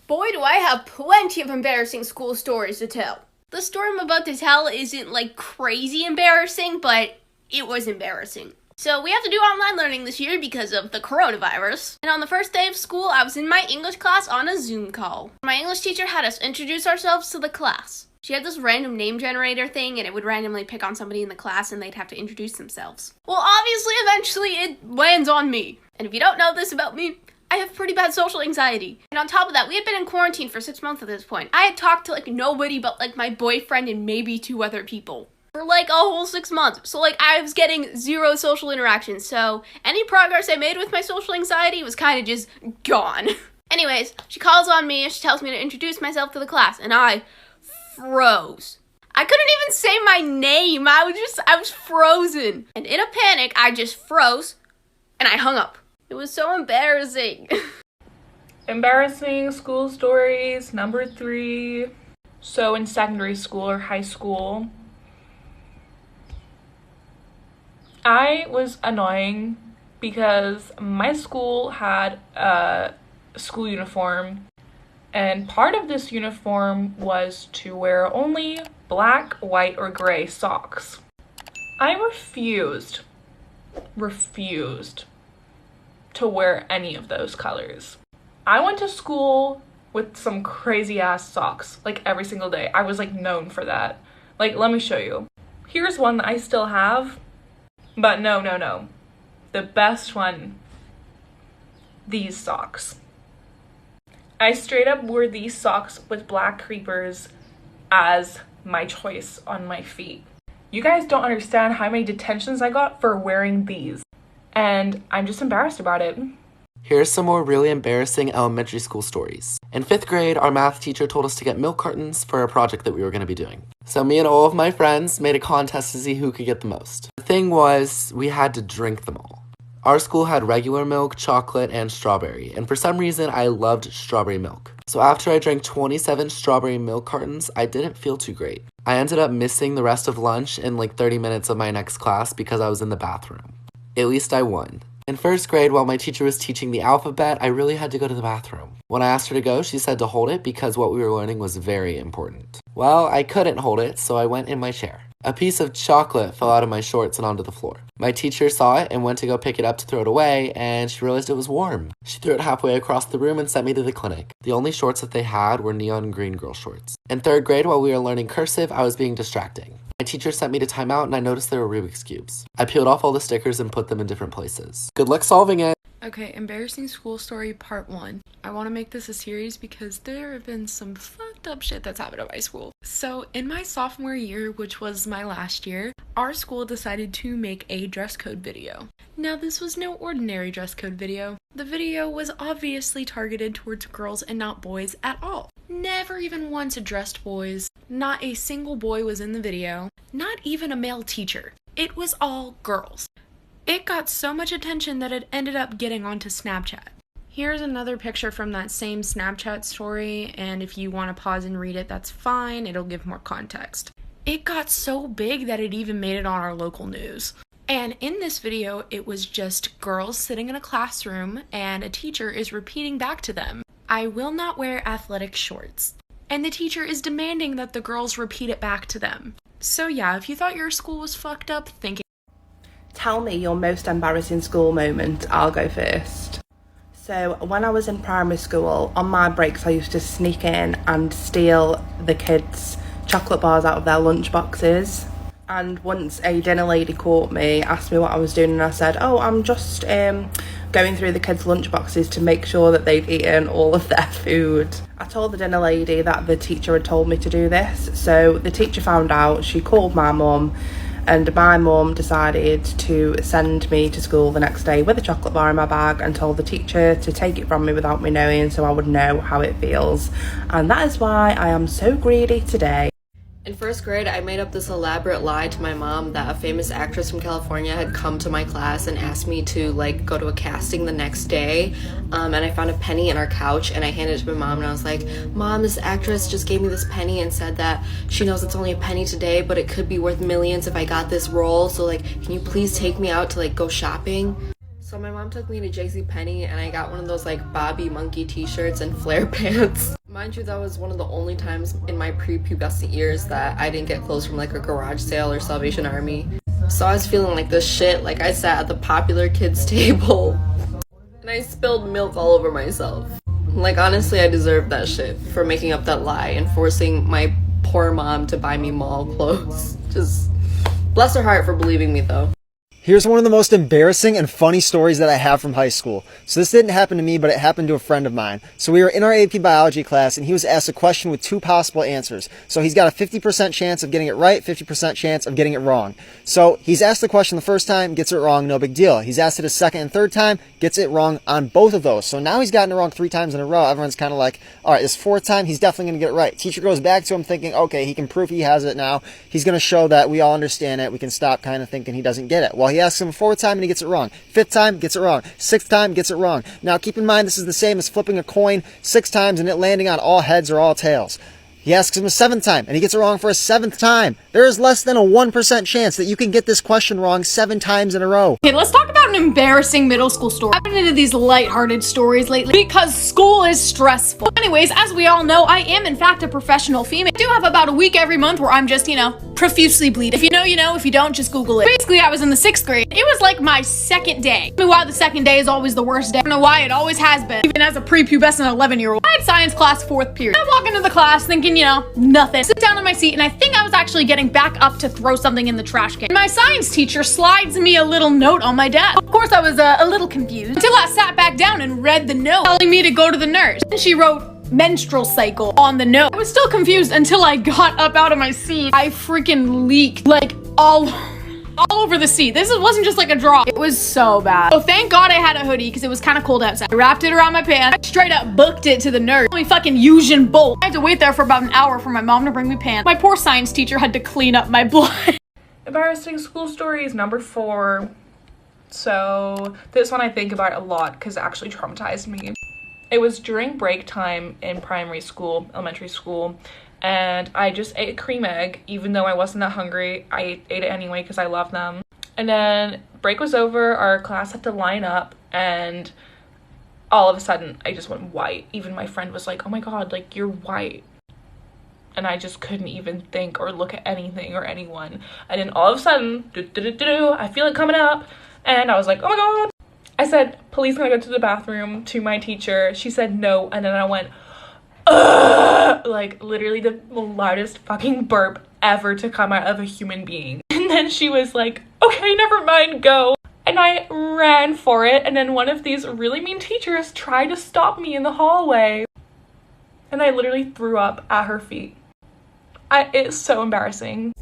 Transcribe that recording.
Boy, do I have plenty of embarrassing school stories to tell. The story I'm about to tell isn't like crazy embarrassing, but it was embarrassing. So we have to do online learning this year because of the coronavirus. And on the first day of school, I was in my English class on a Zoom call. My English teacher had us introduce ourselves to the class. She had this random name generator thing, and it would randomly pick on somebody in the class, and they'd have to introduce themselves. Well, obviously, eventually, it lands on me. And if you don't know this about me, I have pretty bad social anxiety. And on top of that, we had been in quarantine for 6 months at this point. I had talked to, nobody but, my boyfriend and maybe 2 other people for, a whole 6 months. So, I was getting 0 social interaction. So, any progress I made with my social anxiety was kind of just gone. Anyways, she calls on me and she tells me to introduce myself to the class. And I froze. I couldn't even say my name. I was frozen. And in a panic, I just froze and I hung up. It was so embarrassing. Embarrassing school stories, number 3. So in secondary school or high school, I was annoying because my school had a school uniform, and part of this uniform was to wear only black, white, or gray socks. I refused to wear any of those colors. I went to school with some crazy ass socks, every single day. I was known for that. Let me show you. Here's one that I still have, but no. The best one, these socks. I straight up wore these socks with black creepers as my choice on my feet. You guys don't understand how many detentions I got for wearing these. And I'm just embarrassed about it. Here's some more really embarrassing elementary school stories. In 5th grade, our math teacher told us to get milk cartons for a project that we were going to be doing. So me and all of my friends made a contest to see who could get the most. The thing was, we had to drink them all. Our school had regular milk, chocolate, and strawberry, and for some reason, I loved strawberry milk. So after I drank 27 strawberry milk cartons, I didn't feel too great. I ended up missing the rest of lunch and 30 minutes of my next class because I was in the bathroom. At least I won. In 1st grade, while my teacher was teaching the alphabet, I really had to go to the bathroom. When I asked her to go, she said to hold it because what we were learning was very important. Well, I couldn't hold it, so I went in my chair. A piece of chocolate fell out of my shorts and onto the floor. My teacher saw it and went to go pick it up to throw it away, and she realized it was warm. She threw it halfway across the room and sent me to the clinic. The only shorts that they had were neon green girl shorts. In 3rd grade, while we were learning cursive, I was being distracting. My teacher sent me to timeout and I noticed there were Rubik's Cubes. I peeled off all the stickers and put them in different places. Good luck solving it! Okay, embarrassing school story part 1. I want to make this a series because there have been some fucked up shit that's happened at my school. So in my sophomore year, which was my last year, our school decided to make a dress code video. Now this was no ordinary dress code video. The video was obviously targeted towards girls and not boys at all. Never even once addressed boys. Not a single boy was in the video. Not even a male teacher. It was all girls. It got so much attention that it ended up getting onto Snapchat. Here's another picture from that same Snapchat story, and if you want to pause and read it, that's fine. It'll give more context. It got so big that it even made it on our local news. And in this video, it was just girls sitting in a classroom, and a teacher is repeating back to them, "I will not wear athletic shorts." And the teacher is demanding that the girls repeat it back to them. So yeah, if you thought your school was fucked up, think Tell me your most embarrassing school moment. I'll go first. So when I was in primary school, on my breaks I used to sneak in and steal the kids' chocolate bars out of their lunch boxes. And once a dinner lady caught me, asked me what I was doing, and I said, "Oh, I'm just going through the kids' lunch boxes to make sure that they've eaten all of their food." I told the dinner lady that the teacher had told me to do this, so the teacher found out. She called my mum, and my mum decided to send me to school the next day with a chocolate bar in my bag and told the teacher to take it from me without me knowing, so I would know how it feels. And that is why I am so greedy today. In 1st grade, I made up this elaborate lie to my mom that a famous actress from California had come to my class and asked me to go to a casting the next day. And I found a penny in our couch and I handed it to my mom and I was like, "Mom, this actress just gave me this penny and said that she knows it's only a penny today, but it could be worth millions if I got this role. So can you please take me out to go shopping?" So my mom took me to JCPenney and I got one of those like Bobby Monkey t-shirts and flare pants. Mind you, that was one of the only times in my prepubescent years that I didn't get clothes from like a garage sale or Salvation Army. So I was feeling like this shit, like I sat at the popular kids table and I spilled milk all over myself. Like honestly, I deserved that shit for making up that lie and forcing my poor mom to buy me mall clothes. Just bless her heart for believing me though. Here's one of the most embarrassing and funny stories that I have from high school. So this didn't happen to me, but it happened to a friend of mine. So we were in our AP biology class and he was asked a question with 2 possible answers. So he's got a 50% chance of getting it right, 50% chance of getting it wrong. So he's asked the question the first time, gets it wrong, no big deal. He's asked it a second and third time, gets it wrong on both of those. So now he's gotten it wrong 3 times in a row. Everyone's kind of like, all right, this 4th time, he's definitely going to get it right. Teacher goes back to him thinking, okay, he can prove he has it now. He's going to show that we all understand it. We can stop kind of thinking he doesn't get it. Well, he asks him a 4th time and he gets it wrong. 5th time, gets it wrong. 6th time, gets it wrong. Now keep in mind this is the same as flipping a coin 6 times and it landing on all heads or all tails. He asks him a 7th time and he gets it wrong for a 7th time. There is less than a 1% chance that you can get this question wrong 7 times in a row. Okay, let's talk about an embarrassing middle school story. I've been into these lighthearted stories lately because school is stressful. Anyways, as we all know, I am in fact a professional female. I do have about a week every month where I'm just, profusely bleeding. If you know, you know. If you don't, just Google it. Basically, I was in the 6th grade. It was like my 2nd day. I mean, why the 2nd day is always the worst day. I don't know why, it always has been. Even as a prepubescent 11-year-old. I had science class 4th period. I walk into the class thinking, nothing. Sit down in my seat and I think I was actually getting back up to throw something in the trash can. My science teacher slides me a little note on my desk. Of course, I was a little confused until I sat back down and read the note telling me to go to the nurse. And she wrote menstrual cycle on the note. I was still confused until I got up out of my seat. I freaking leaked like all over the seat. This wasn't just like a drop. It was so bad. So thank God I had a hoodie because it was kind of cold outside. I wrapped it around my pants. I straight up booked it to the nurse. We fucking Usain Bolt. I had to wait there for about an hour for my mom to bring me pants. My poor science teacher had to clean up my blood. Embarrassing school stories number 4. So this one I think about a lot because it actually traumatized me. It was during break time in primary school, elementary school, and I just ate a cream egg even though I wasn't that hungry. I ate it anyway because I love them. And then break was over, our class had to line up, and all of a sudden I just went white. Even my friend was like, oh my god, like you're white. And I just couldn't even think or look at anything or anyone. And then all of a sudden, I feel it coming up, and I was like, oh my god. I said, please can I go to the bathroom, to my teacher. She said no, and then I went, ugh! Like literally the loudest fucking burp ever to come out of a human being. And then she was like, okay, never mind, go. And I ran for it, and then one of these really mean teachers tried to stop me in the hallway. And I literally threw up at her feet. It's so embarrassing.